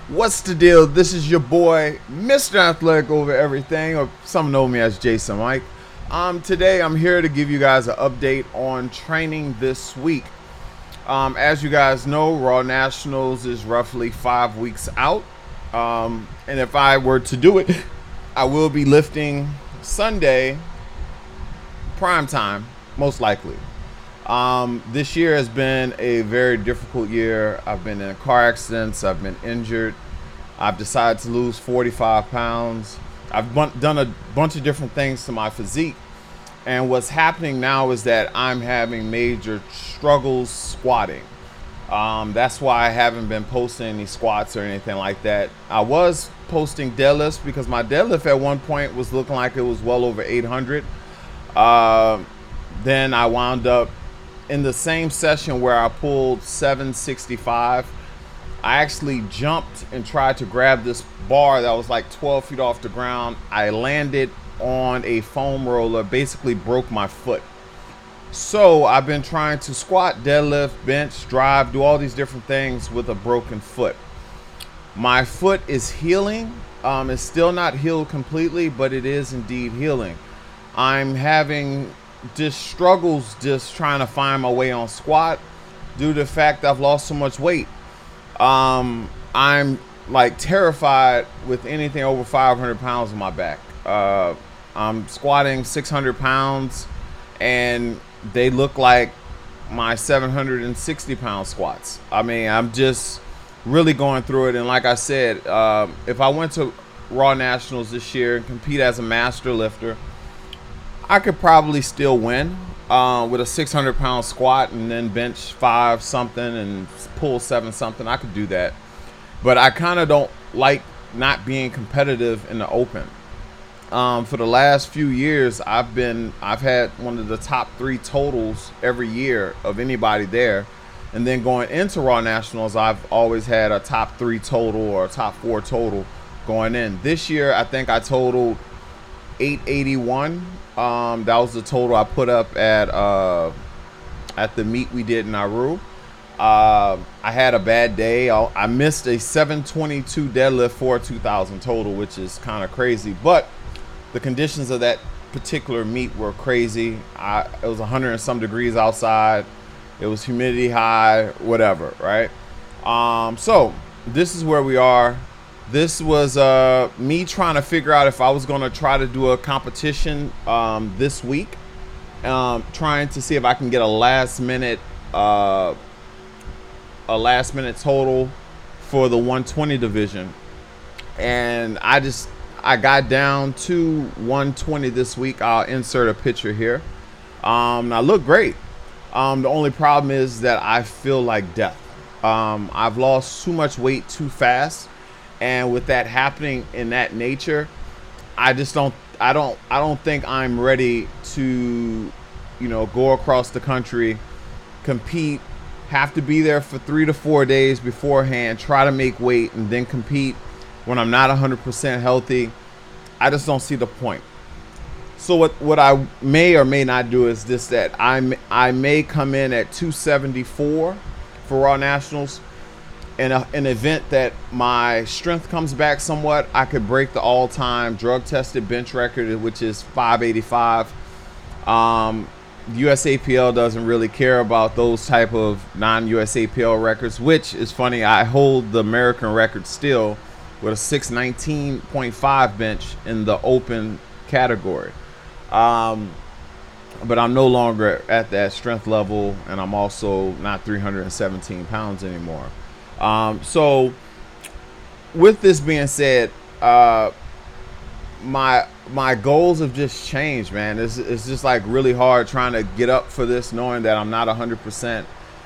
What's the deal? This is your boy, Mr. Athletic over everything, or some know me as Jaisyn, Mike. Today I'm here to give you guys an update on training this week. As you guys know, Raw Nationals is roughly 5 weeks out. And if I were to do it, I will be lifting Sunday prime time, most likely. This year has been a very difficult year. I've been in car accidents. I've been injured. I've decided to lose 45 pounds. I've done a bunch of different things to my physique. And what's happening now is that I'm having major struggles squatting. That's why I haven't been posting any squats or anything like that. I was posting deadlifts because my deadlift at one point was looking like it was well over 800. Then I wound up in the same session where I pulled 765. I actually jumped and tried to grab this bar that was like 12 feet off the ground. I landed on a foam roller, basically broke my foot. So I've been trying to squat, deadlift, bench, drive, do all these different things with a broken foot. My foot is healing. It's still not healed completely, but it is indeed healing. I'm having just struggles just trying to find my way on squat due to the fact I've lost so much weight. I'm like terrified with anything over 500 pounds on my back. I'm squatting 600 pounds and they look like my 760 pound squats. I mean, I'm just really going through it. And like I said, if I went to Raw Nationals this year and compete as a master lifter, I could probably still win with a 600 pound squat and then bench 5 something and pull 7 something. I could do that. But I kind of don't like not being competitive in the open. For the last few years, I've had one of the top 3 totals every year of anybody there. And then going into Raw Nationals, I've always had a top 3 total or a top 4 total going in. This year, I think I totaled 881. That was the total I put up at the meet we did in Nauru. I had a bad day. I missed a 722 deadlift for 2000 total, which is kind of crazy. But the conditions of that particular meet were crazy. It was 100 and some degrees outside. It was humidity high, whatever, right? So this is where we are. This was me trying to figure out if I was going to try to do a competition this week, trying to see if I can get a last minute total for the 120 division. And I got down to 120 this week. I'll insert a picture here. I look great. The only problem is that I feel like death. I've lost too much weight too fast. And with that happening in that nature, I don't think I'm ready to, go across the country, compete, have to be there for 3 to 4 days beforehand, try to make weight, and then compete when I'm not 100% healthy. I just don't see the point. So what I may or may not do is this, that I may come in at 274 for Raw Nationals. In an event that my strength comes back somewhat, I could break the all-time drug-tested bench record, which is 585. USAPL doesn't really care about those type of non-USAPL records, which is funny. I hold the American record still with a 619.5 bench in the open category. But I'm no longer at that strength level, and I'm also not 317 pounds anymore. So with this being said, my goals have just changed, man. It's just like really hard trying to get up for this, knowing that I'm not 100%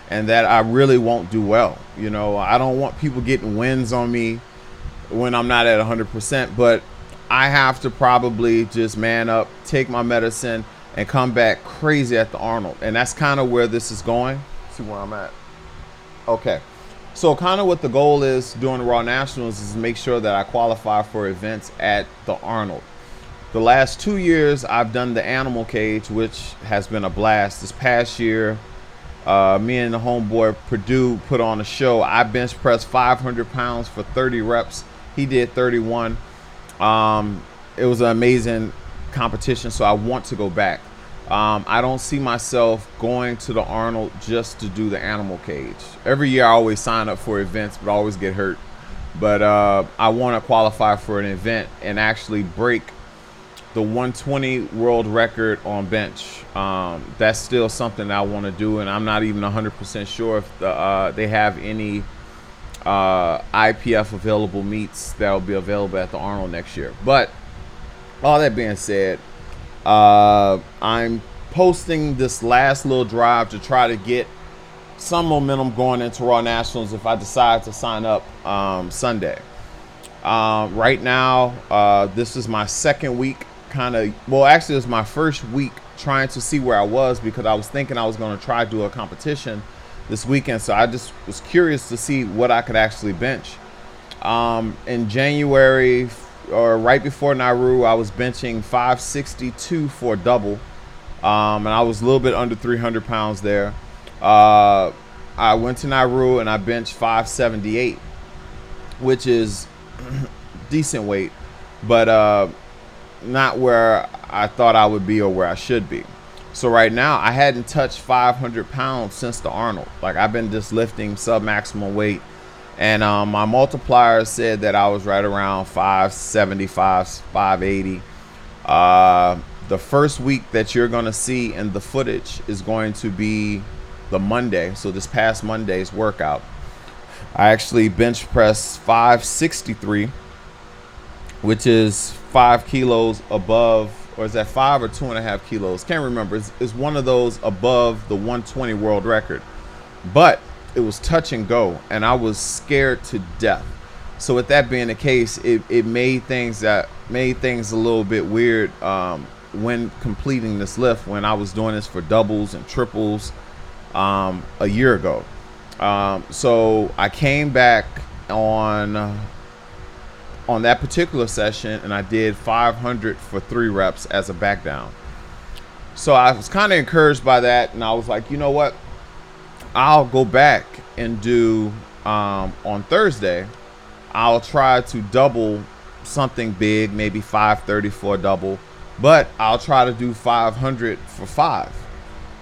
and that I really won't do well. I don't want people getting wins on me when I'm not at 100%, but I have to probably just man up, take my medicine, and come back crazy at the Arnold. And that's kind of where this is going. Let's see where I'm at. Okay. So kind of what the goal is during the Raw Nationals is to make sure that I qualify for events at the Arnold. The last 2 years, I've done the Animal Cage, which has been a blast. This past year, Me and the homeboy Purdue put on a show. I bench pressed 500 pounds for 30 reps. He did 31. It was an amazing competition, so I want to go back. I don't see myself going to the Arnold just to do the animal cage. Every year I always sign up for events, but I always get hurt. But I want to qualify for an event and actually break the 120 world record on bench. That's still something that I want to do, and I'm not even 100% sure if they have any IPF available meets that will be available at the Arnold next year. But all that being said, I'm posting this last little drive to try to get some momentum going into Raw Nationals if I decide to sign up Sunday. Right now, this is my second week, actually it was my first week trying to see where I was, because I was thinking I was going to try to do a competition this weekend. So I just was curious to see what I could actually bench. In January, or right before Nauru, I was benching 562 for a double. And I was a little bit under 300 pounds there. I went to Nauru and I benched 578, which is decent weight, but not where I thought I would be or where I should be. So right now I hadn't touched 500 pounds since the Arnold. Like, I've been just lifting sub-maximum weight, and my multiplier said that I was right around 575, 580. The first week that you're going to see in the footage is going to be the Monday. So this past Monday's workout, I actually bench pressed 563, which is 5 kilos above, or is that 5 or 2.5 kilos? Can't remember. It's one of those above the 120 world record, but it was touch and go, and I was scared to death. So with that being the case, it made things a little bit weird when completing this lift, when I was doing this for doubles and triples a year ago. So I came back on that particular session and I did 500 for 3 reps as a back down. So I was kind of encouraged by that, and I was like, you know what, I'll go back and do on Thursday, I'll try to double something big, maybe 530 for a double, but I'll try to do 500 for 5.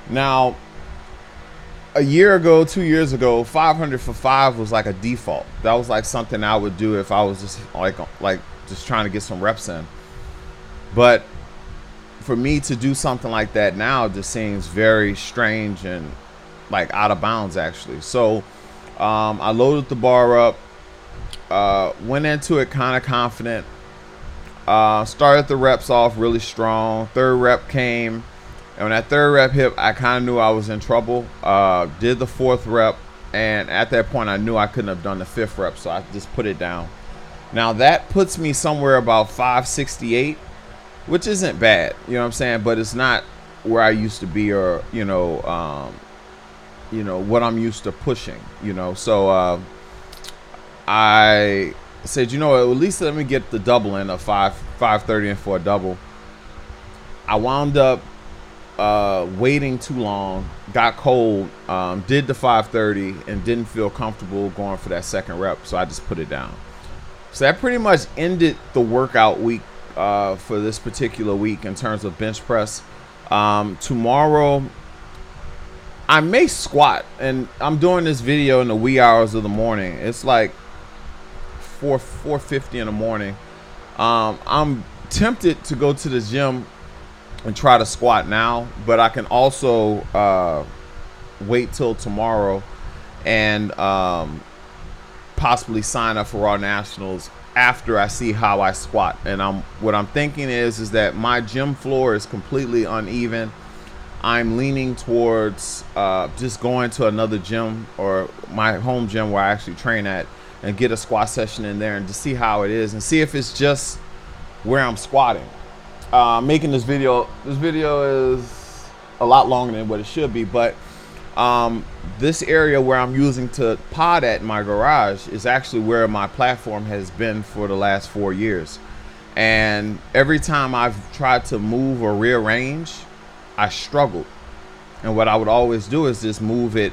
Now, a year ago, 2 years ago, 500 for 5 was like a default. That was like something I would do if I was just like just trying to get some reps in. But for me to do something like that now just seems very strange and like out of bounds, actually. So I loaded the bar up, went into it kind of confident, started the reps off really strong. Third rep came, and when that third rep hit, I kind of knew I was in trouble. Did the fourth rep, and at that point I knew I couldn't have done the fifth rep, so I just put it down. Now that puts me somewhere about 568, which isn't bad, you know what I'm saying, but it's not where I used to be, or what I'm used to pushing, so I said, at least let me get the double in of 530 and for a double. I wound up waiting too long, got cold, did the 530 and didn't feel comfortable going for that second rep, so I just put it down. So that pretty much ended the workout week for this particular week in terms of bench press. Tomorrow I may squat, and I'm doing this video in the wee hours of the morning. It's like 4:50 in the morning. I'm tempted to go to the gym and try to squat now, but I can also wait till tomorrow and possibly sign up for Raw Nationals after I see how I squat. And what I'm thinking is that my gym floor is completely uneven. I'm leaning towards just going to another gym, or my home gym where I actually train at, and get a squat session in there and to see how it is and see if it's just where I'm squatting. Making this video is a lot longer than what it should be, but this area where I'm using to pod at in my garage is actually where my platform has been for the last 4 years. And every time I've tried to move or rearrange, I struggled. And what I would always do is just move it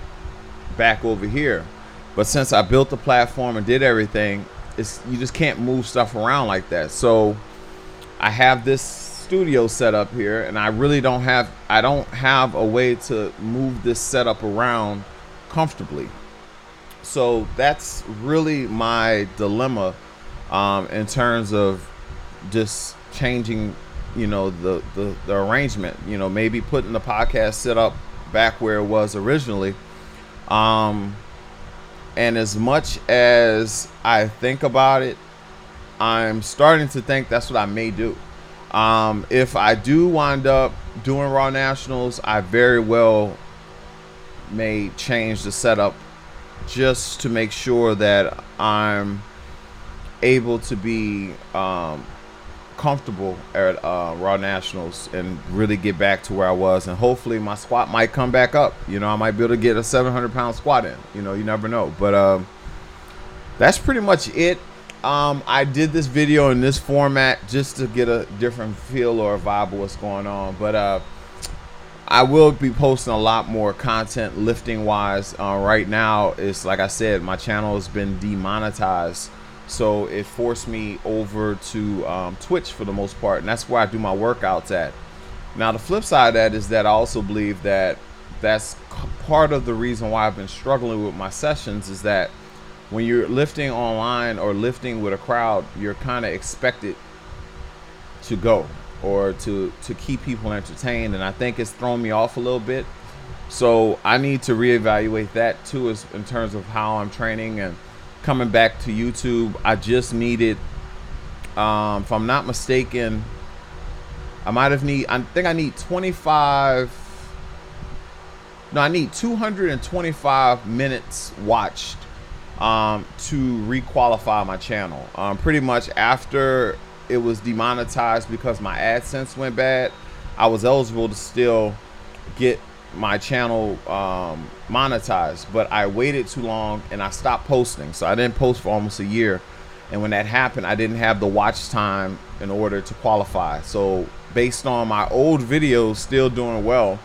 back over here. But since I built the platform and did everything, you just can't move stuff around like that. So I have this studio set up here, and I don't have a way to move this setup around comfortably. So that's really my dilemma, in terms of just changing, the arrangement. Maybe putting the podcast set up back where it was originally. And as much as I think about it, I'm starting to think that's what I may do. If I do wind up doing Raw Nationals, I very well may change the setup just to make sure that I'm able to be comfortable at Raw Nationals and really get back to where I was. And hopefully my squat might come back up. I might be able to get a 700-pound squat in. You never know. But that's pretty much it. I did this video in this format just to get a different feel or a vibe of what's going on. But I will be posting a lot more content lifting wise. Right now, it's like I said, my channel has been demonetized. So it forced me over to Twitch for the most part, and that's where I do my workouts at. Now the flip side of that is that I also believe that that's part of the reason why I've been struggling with my sessions, is that when you're lifting online or lifting with a crowd, you're kind of expected to go or to keep people entertained, and I think it's thrown me off a little bit. So I need to reevaluate that too, as in terms of how I'm training and coming back to YouTube. I just needed, if I'm not mistaken, I think I need 225 minutes watched to requalify my channel. Pretty much after it was demonetized because my AdSense went bad, I was eligible to still get my channel monetized, but I waited too long and I stopped posting. So I didn't post for almost a year, and when that happened, I didn't have the watch time in order to qualify. So based on my old videos still doing well,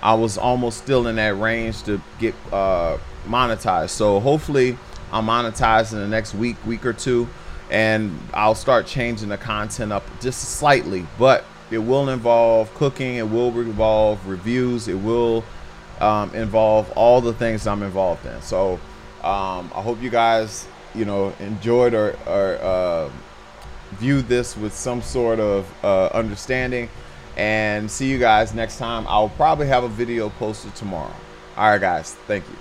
I was almost still in that range to get monetized. So hopefully I'm monetized in the next week or two, and I'll start changing the content up just slightly. But it will involve cooking, it will involve reviews, it will involve all the things I'm involved in. So I hope you guys enjoyed or viewed this with some sort of understanding, and see you guys next time. I'll probably have a video posted tomorrow. All right guys, thank you.